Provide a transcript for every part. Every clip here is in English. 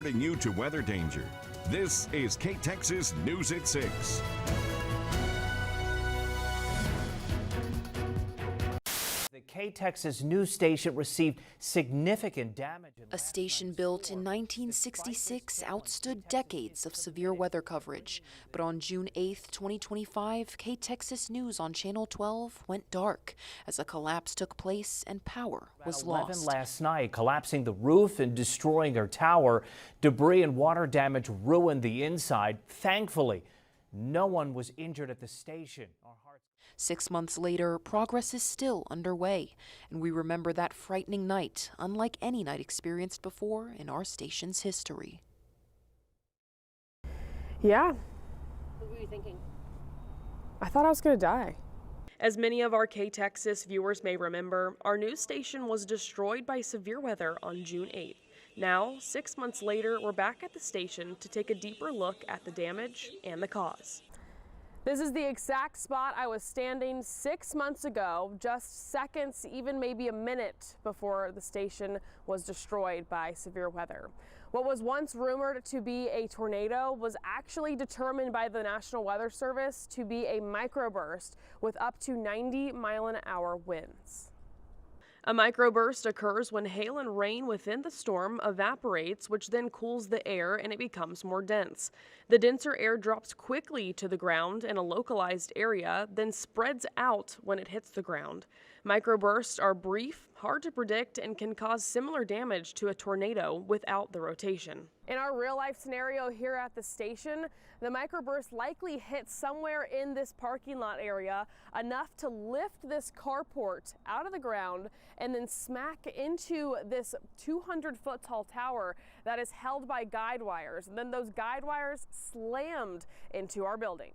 Alerting you to weather danger. This is Ktxs News at 6. The Ktxs news station received significant damage. A station built in 1966 outstood decades of severe weather coverage. But on June 8, 2025, Ktxs News on Channel 12 went dark as a collapse took place and power was lost. Last night, collapsing the roof and destroying her tower. Debris and water damage ruined the inside. Thankfully, no one was injured at the station. 6 months later, progress is still underway, and we remember that frightening night, unlike any night experienced before in our station's history. Yeah. What were you thinking? I thought I was going to die. As many of our Ktxs viewers may remember, our news station was destroyed by severe weather on June 8th. Now, 6 months later, we're back at the station to take a deeper look at the damage and the cause. This is the exact spot I was standing 6 months ago, just seconds, even maybe a minute before the station was destroyed by severe weather. What was once rumored to be a tornado was actually determined by the National Weather Service to be a microburst with up to 90-mile-an-hour winds. A microburst occurs when hail and rain within the storm evaporates, which then cools the air and it becomes more dense. The denser air drops quickly to the ground in a localized area, then spreads out when it hits the ground. Microbursts are brief, hard to predict, and can cause similar damage to a tornado without the rotation. In our real-life scenario here at the station, the microburst likely hit somewhere in this parking lot area, enough to lift this carport out of the ground and then smack into this 200-foot tall tower that is held by guide wires. And then those guide wires slammed into our building.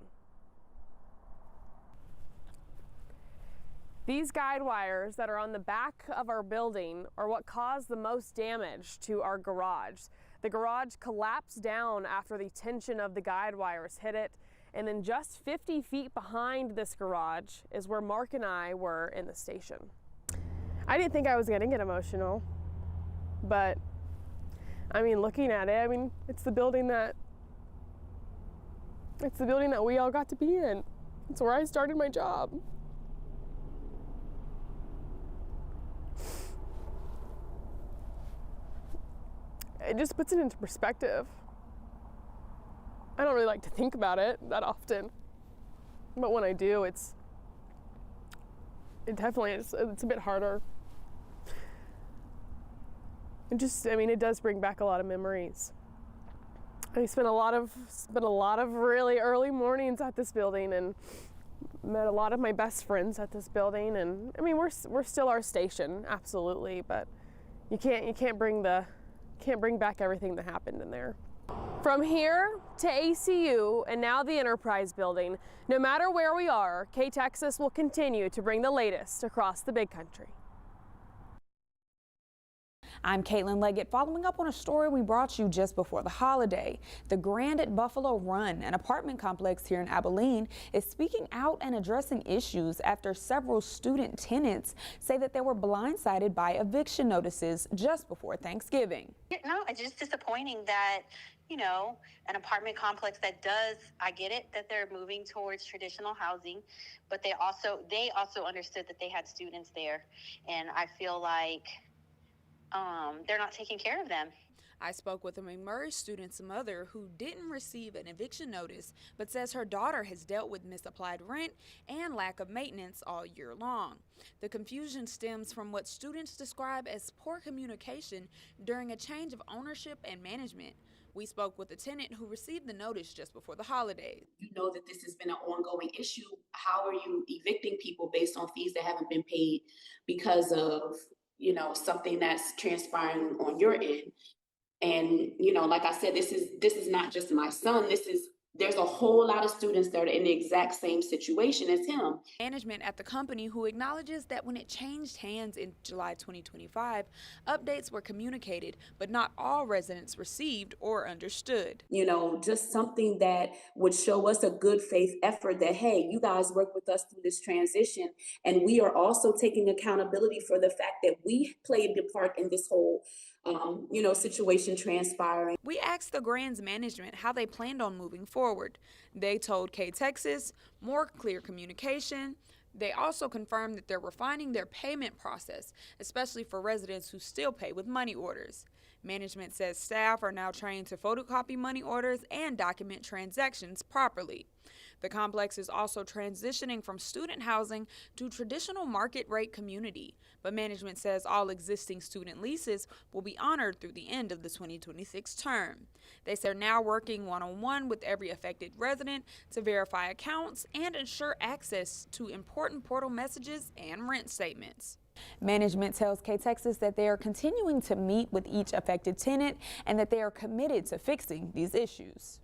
These guide wires that are on the back of our building are what caused the most damage to our garage. The garage collapsed down after the tension of the guide wires hit it, and then just 50 feet behind this garage is where Mark and I were in the station. I didn't think I was gonna get emotional, but I mean, looking at it, I mean, it's the building that we all got to be in. It's where I started my job. It just puts it into perspective. I don't really like to think about it that often, but when I do, it's a bit harder. It does bring back a lot of memories. I spent a lot of really early mornings at this building and met a lot of my best friends at this building, and I mean, we're still our station, absolutely, but you can't bring back everything that happened in there. From here to ACU and now the Enterprise Building, no matter where we are, Ktxs will continue to bring the latest across the big country. I'm Caitlin Leggett, following up on a story we brought you just before the holiday. The Grand at Buffalo Run, an apartment complex here in Abilene, is speaking out and addressing issues after several student tenants say that they were blindsided by eviction notices just before Thanksgiving. No, it's just disappointing that, an apartment complex that does, I get it, that they're moving towards traditional housing, but they also understood that they had students there, and I feel like they're not taking care of them. I spoke with a McMurray student's mother who didn't receive an eviction notice, but says her daughter has dealt with misapplied rent and lack of maintenance all year long. The confusion stems from what students describe as poor communication during a change of ownership and management. We spoke with a tenant who received the notice just before the holidays. You know that this has been an ongoing issue. How are you evicting people based on fees that haven't been paid because of something that's transpiring on your end? And, like I said, this is not just my son. There's a whole lot of students that are in the exact same situation as him. Management at the company who acknowledges that when it changed hands in July 2025, updates were communicated, but not all residents received or understood. Just something that would show us a good faith effort that, hey, you guys work with us through this transition, and we are also taking accountability for the fact that we played a part in this whole situation transpiring. We asked the Grand's management how they planned on moving forward. They told Ktxs more clear communication. They also confirmed that they're refining their payment process, especially for residents who still pay with money orders. Management says staff are now trained to photocopy money orders and document transactions properly. The complex is also transitioning from student housing to traditional market rate community, but management says all existing student leases will be honored through the end of the 2026 term. They say they're now working one-on-one with every affected resident to verify accounts and ensure access to important portal messages and rent statements. Management tells Ktxs that they are continuing to meet with each affected tenant and that they are committed to fixing these issues.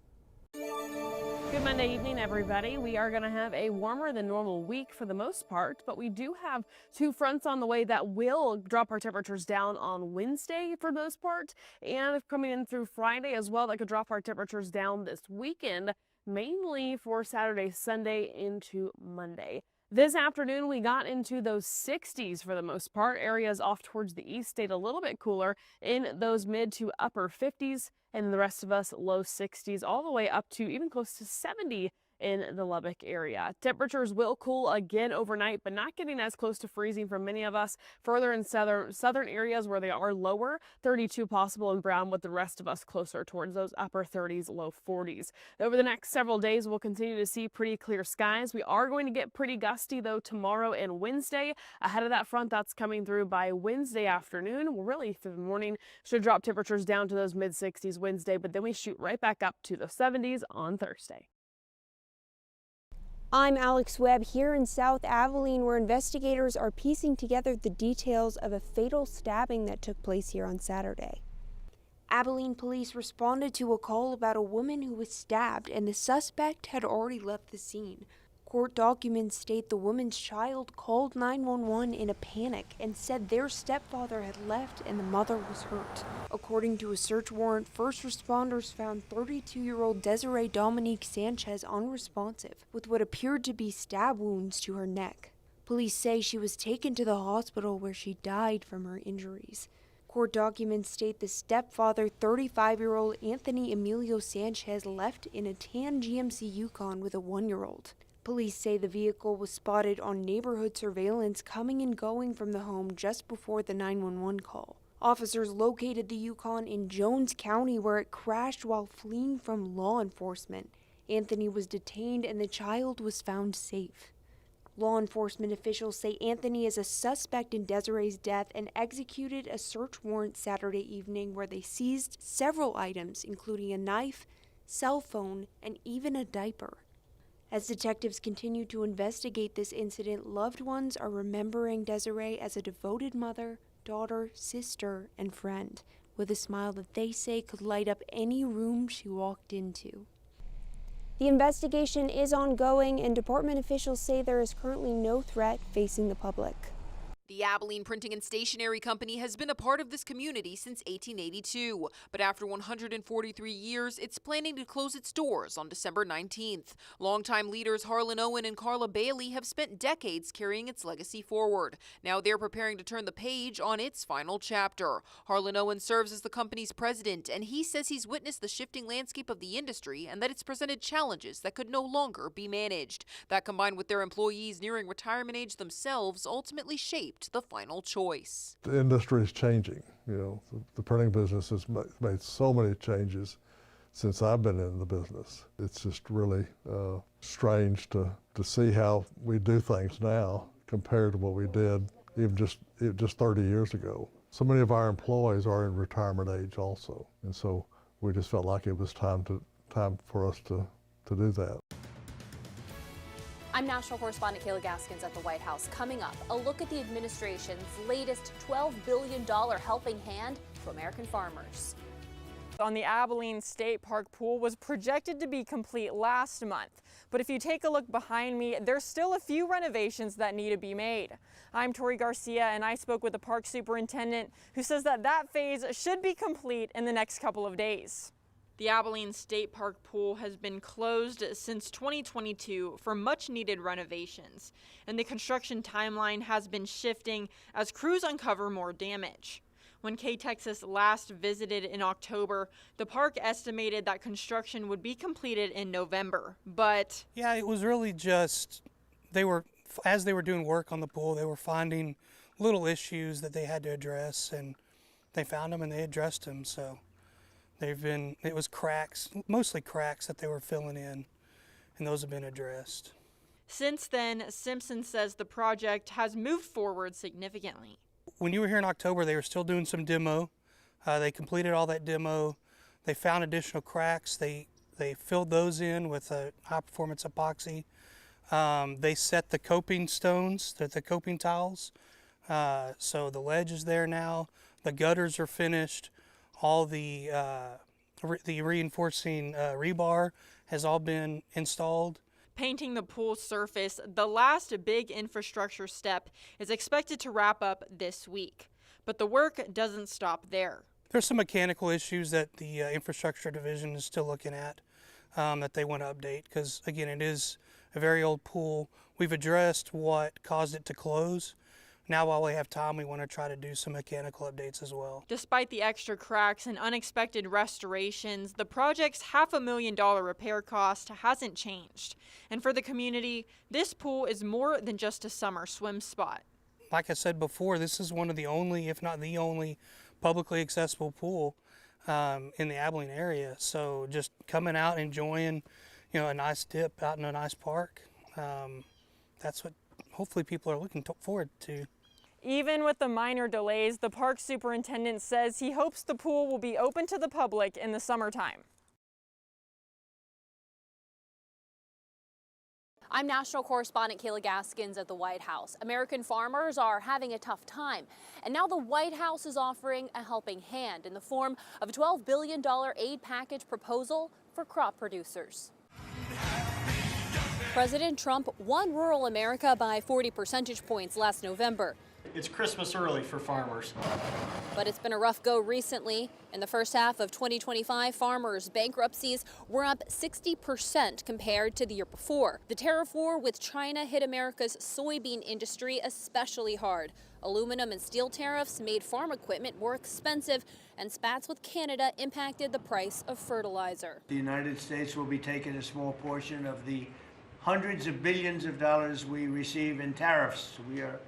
Good Monday evening, everybody. We are going to have a warmer than normal week for the most part, but we do have two fronts on the way that will drop our temperatures down on Wednesday for the most part, and coming in through Friday as well, that could drop our temperatures down this weekend, mainly for Saturday, Sunday into Monday. This afternoon, we got into those 60s for the most part. Areas off towards the east stayed a little bit cooler in those mid to upper 50s, and the rest of us low 60s, all the way up to even close to 70 in the Lubbock area. Temperatures will cool again overnight, but not getting as close to freezing for many of us. Further in southern areas where they are lower, 32 possible in Brown, with the rest of us closer towards those upper 30s, low 40s. Over the next several days, we'll continue to see pretty clear skies. We are going to get pretty gusty though tomorrow and Wednesday. Ahead of that front that's coming through by Wednesday afternoon, well, really through the morning, should drop temperatures down to those mid 60s Wednesday, but then we shoot right back up to the 70s on Thursday. I'm Alex Webb here in South Abilene, where investigators are piecing together the details of a fatal stabbing that took place here on Saturday. Abilene police responded to a call about a woman who was stabbed, and the suspect had already left the scene. Court documents state the woman's child called 911 in a panic and said their stepfather had left and the mother was hurt. According to a search warrant, first responders found 32-year-old Desiree Dominique Sanchez unresponsive, with what appeared to be stab wounds to her neck. Police say she was taken to the hospital where she died from her injuries. Court documents state the stepfather, 35-year-old Anthony Emilio Sanchez, left in a tan GMC Yukon with a 1-year-old. Police say the vehicle was spotted on neighborhood surveillance coming and going from the home just before the 911 call. Officers located the Yukon in Jones County, where it crashed while fleeing from law enforcement. Anthony was detained and the child was found safe. Law enforcement officials say Anthony is a suspect in Desiree's death and executed a search warrant Saturday evening where they seized several items, including a knife, cell phone, and even a diaper. As detectives continue to investigate this incident, loved ones are remembering Desiree as a devoted mother, daughter, sister, and friend, with a smile that they say could light up any room she walked into. The investigation is ongoing, and department officials say there is currently no threat facing the public. The Abilene Printing and Stationery Company has been a part of this community since 1882, but after 143 years, it's planning to close its doors on December 19th. Longtime leaders Harlan Owen and Carla Bailey have spent decades carrying its legacy forward. Now they're preparing to turn the page on its final chapter. Harlan Owen serves as the company's president, and he says he's witnessed the shifting landscape of the industry and that it's presented challenges that could no longer be managed. That, combined with their employees nearing retirement age themselves, ultimately shaped the final choice. The industry is changing. The printing business has made so many changes since I've been in the business. It's just really strange to see how we do things now compared to what we did even just 30 years ago. So many of our employees are in retirement age also, and so we just felt like it was time for us to do that. I'm national correspondent Kayla Gaskins at the White House. Coming up, a look at the administration's latest $12 billion helping hand to American farmers. On the Abilene State Park pool was projected to be complete last month. But if you take a look behind me, there's still a few renovations that need to be made. I'm Tori Garcia, and I spoke with the park superintendent, who says that phase should be complete in the next couple of days. The Abilene State Park pool has been closed since 2022 for much needed renovations, and the construction timeline has been shifting as crews uncover more damage. When Ktxs last visited in October, the park estimated that construction would be completed in November, but... Yeah, it was really just, as they were doing work on the pool, they were finding little issues that they had to address, and they found them and they addressed them, so it was cracks, mostly cracks that they were filling in, and those have been addressed. Since then, Simpson says the project has moved forward significantly. When you were here in October, they were still doing some demo. They completed all that demo. They found additional cracks. They filled those in with a high-performance epoxy. They set the coping stones, the coping tiles. So the ledge is there now. The gutters are finished. All the reinforcing rebar has all been installed. Painting the pool surface, the last big infrastructure step, is expected to wrap up this week. But the work doesn't stop there. There's some mechanical issues that the infrastructure division is still looking at that they want to update because, again, it is a very old pool. We've addressed what caused it to close. Now, while we have time, we want to try to do some mechanical updates as well. Despite the extra cracks and unexpected restorations, the project's $500,000 repair cost hasn't changed. And for the community, this pool is more than just a summer swim spot. Like I said before, this is one of the only, if not the only, publicly accessible pool in the Abilene area. So just coming out, enjoying, a nice dip out in a nice park, that's what hopefully people are looking forward to. Even with the minor delays, the park superintendent says he hopes the pool will be open to the public in the summertime. I'm national correspondent Kayla Gaskins at the White House. American farmers are having a tough time, and now the White House is offering a helping hand in the form of a $12 billion aid package proposal for crop producers. President Trump won rural America by 40 percentage points last November. It's Christmas early for farmers. But it's been a rough go recently. In the first half of 2025, farmers' bankruptcies were up 60% compared to the year before. The tariff war with China hit America's soybean industry especially hard. Aluminum and steel tariffs made farm equipment more expensive, and spats with Canada impacted the price of fertilizer. The United States will be taking a small portion of the hundreds of billions of dollars we receive in tariffs. We are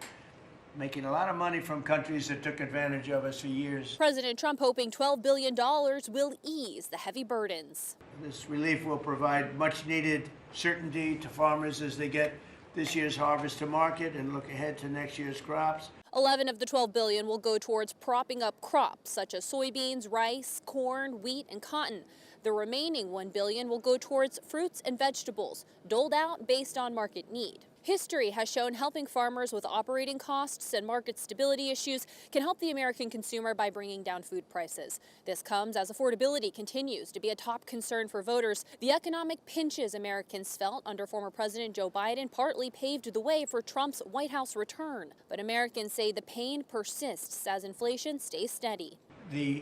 making a lot of money from countries that took advantage of us for years. President Trump hoping $12 billion will ease the heavy burdens. This relief will provide much needed certainty to farmers as they get this year's harvest to market and look ahead to next year's crops. 11 of the $12 billion will go towards propping up crops such as soybeans, rice, corn, wheat, and cotton. The remaining $1 billion will go towards fruits and vegetables, doled out based on market need. History has shown helping farmers with operating costs and market stability issues can help the American consumer by bringing down food prices. This comes as affordability continues to be a top concern for voters. The economic pinches Americans felt under former President Joe Biden partly paved the way for Trump's White House return. But Americans say the pain persists as inflation stays steady. The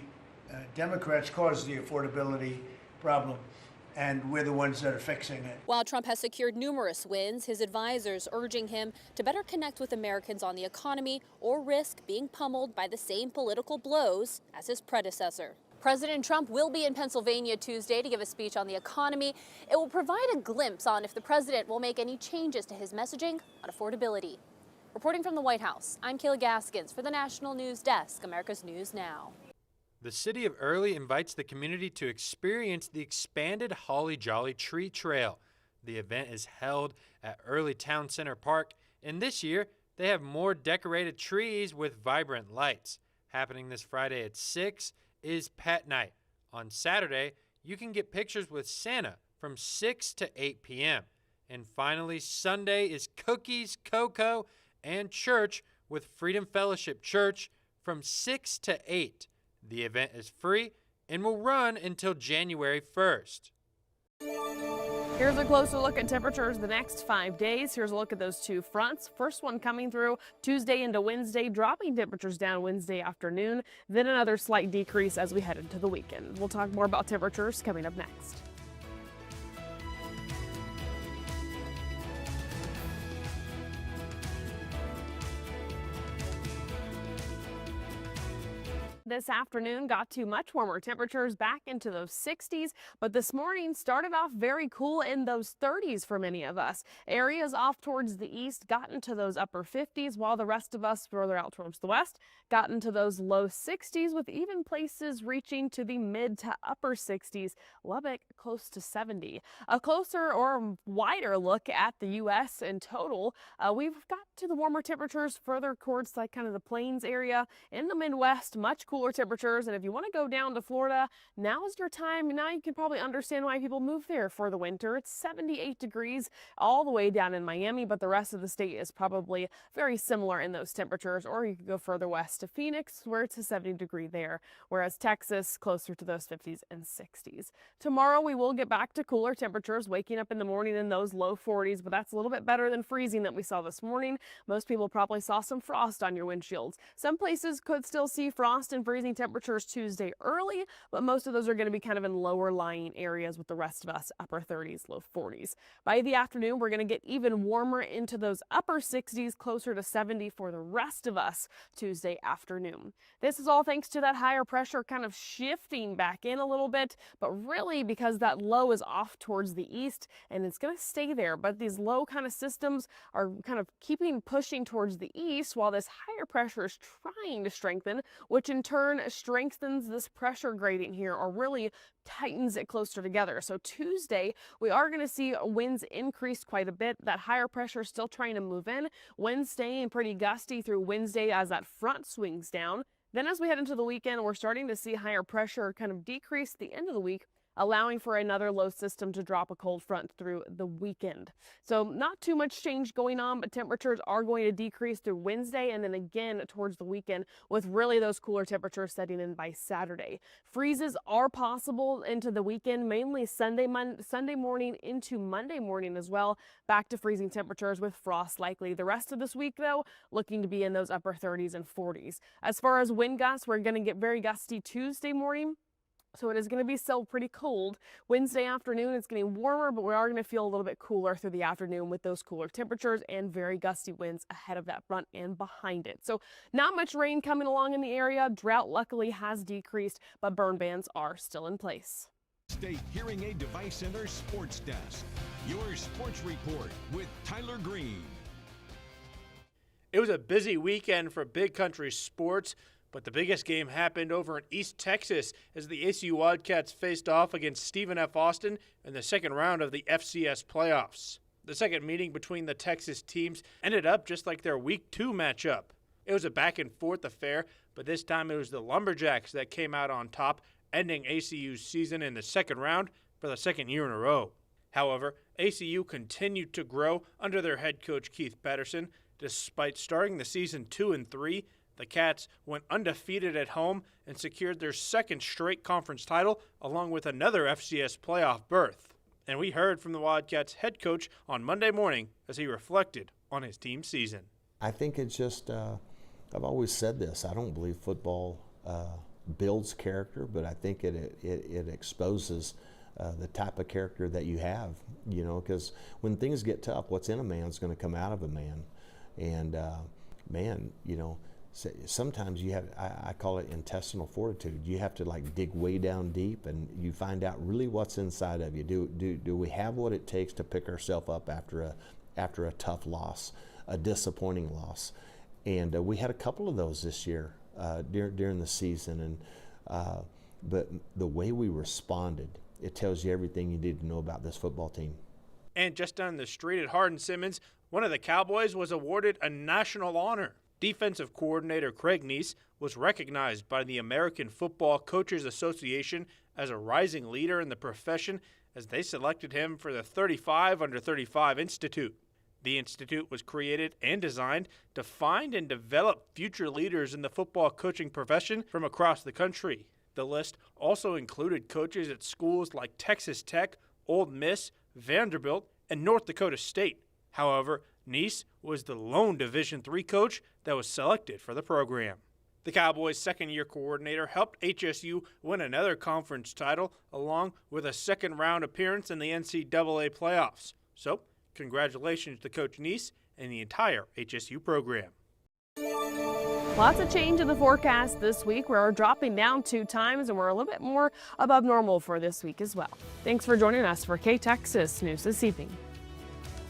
Democrats caused the affordability problem, and we're the ones that are fixing it. While Trump has secured numerous wins, his advisors urging him to better connect with Americans on the economy or risk being pummeled by the same political blows as his predecessor. President Trump will be in Pennsylvania Tuesday to give a speech on the economy. It will provide a glimpse on if the president will make any changes to his messaging on affordability. Reporting from the White House, I'm Kayla Gaskins for the National News Desk, America's News Now. The city of Early invites the community to experience the expanded Holly Jolly Tree Trail. The event is held at Early Town Center Park, and this year they have more decorated trees with vibrant lights. Happening this Friday at 6 is Pet Night. On Saturday, you can get pictures with Santa from 6 to 8 p.m. And finally, Sunday is Cookies, Cocoa, and Church with Freedom Fellowship Church from 6 to 8. The event is free and will run until January 1st. Here's a closer look at temperatures the next 5 days. Here's a look at those two fronts. First one coming through Tuesday into Wednesday, dropping temperatures down Wednesday afternoon, then another slight decrease as we head into the weekend. We'll talk more about temperatures coming up next. this afternoon got to much warmer temperatures back into those 60s, but this morning started off very cool in those 30s for many of us. Areas off towards the east got into those upper 50s, while the rest of us further out towards the west got into those low 60s, with even places reaching to the mid to upper 60s. Lubbock close to 70. A closer or wider look at the U.S. in total, we've got to the warmer temperatures further towards like kind of the plains area. In the Midwest, much cooler temperatures, and if you want to go down to Florida, now is your time. Now you can probably understand why people move there for the winter. It's 78 degrees all the way down in Miami, but the rest of the state is probably very similar in those temperatures. Or you could go further west to Phoenix, where it's a 70-degree there, whereas Texas closer to those 50s and 60s. Tomorrow we will get back to cooler temperatures, waking up in the morning in those low 40s, but that's a little bit better than freezing that we saw this morning. Most people probably saw some frost on your windshields. Some places could still see frost and freezing temperatures Tuesday early, but most of those are going to be kind of in lower lying areas, with the rest of us upper 30s, low 40s. By the afternoon, we're going to get even warmer into those upper 60s, closer to 70 for the rest of us Tuesday afternoon. This is all thanks to that higher pressure kind of shifting back in a little bit, but really because that low is off towards the east and it's going to stay there. But these low kind of systems are kind of pushing towards the east, while this higher pressure is trying to strengthen, which in turn strengthens this pressure gradient here, or really tightens it closer together. So Tuesday, we are going to see winds increase quite a bit. That higher pressure is still trying to move in. Winds staying pretty gusty through Wednesday as that front swings down. Then as we head into the weekend, we're starting to see higher pressure kind of decrease the end of the week, allowing for another low system to drop a cold front through the weekend. So not too much change going on, but temperatures are going to decrease through Wednesday and then again towards the weekend, with really those cooler temperatures setting in by Saturday. Freezes are possible into the weekend, mainly Sunday morning into Monday morning as well. Back to freezing temperatures with frost likely. The rest of this week, though, looking to be in those upper 30s and 40s. As far as wind gusts, we're going to get very gusty Tuesday morning. So it is going to be still pretty cold. Wednesday afternoon, it's getting warmer, but we are going to feel a little bit cooler through the afternoon with those cooler temperatures and very gusty winds ahead of that front and behind it. So not much rain coming along in the area. Drought luckily has decreased, but burn bans are still in place. State Hearing Aid Device Center Sports Desk. Your sports report with Tyler Green. It was a busy weekend for big country sports, but the biggest game happened over in East Texas as the ACU Wildcats faced off against Stephen F. Austin in the second round of the FCS playoffs. The second meeting between the Texas teams ended up just like their Week 2 matchup. It was a back-and-forth affair, but this time it was the Lumberjacks that came out on top, ending ACU's season in the second round for the second year in a row. However, ACU continued to grow under their head coach Keith Patterson. Despite starting the season 2-3, the Cats went undefeated at home and secured their second straight conference title, along with another FCS playoff berth. And we heard from the Wildcats head coach on Monday morning as he reflected on his team's season. I think it's just, I've always said this, I don't believe football builds character, but I think it exposes the type of character that you have, you know, because when things get tough, what's in a man is going to come out of a man. And man, you know, sometimes you have, I call it intestinal fortitude. You have to like dig way down deep and you find out really what's inside of you. Do we have what it takes to pick ourselves up after a tough loss, a disappointing loss? And we had a couple of those this year during the season. And but the way we responded, it tells you everything you need to know about this football team. And just down the street at Hardin-Simmons, one of the Cowboys was awarded a national honor. Defensive coordinator Craig Neese was recognized by the American Football Coaches Association as a rising leader in the profession as they selected him for the 35 Under 35 Institute. The institute was created and designed to find and develop future leaders in the football coaching profession from across the country. The list also included coaches at schools like Texas Tech, Ole Miss, Vanderbilt, and North Dakota State. However, Neese was the lone Division III coach that was selected for the program. The Cowboys' second-year coordinator helped HSU win another conference title along with a second-round appearance in the NCAA playoffs. So, congratulations to Coach Neese and the entire HSU program. Lots of change in the forecast this week. We're dropping down 2 times and we're a little bit more above normal for this week as well. Thanks for joining us for Ktxs News this evening.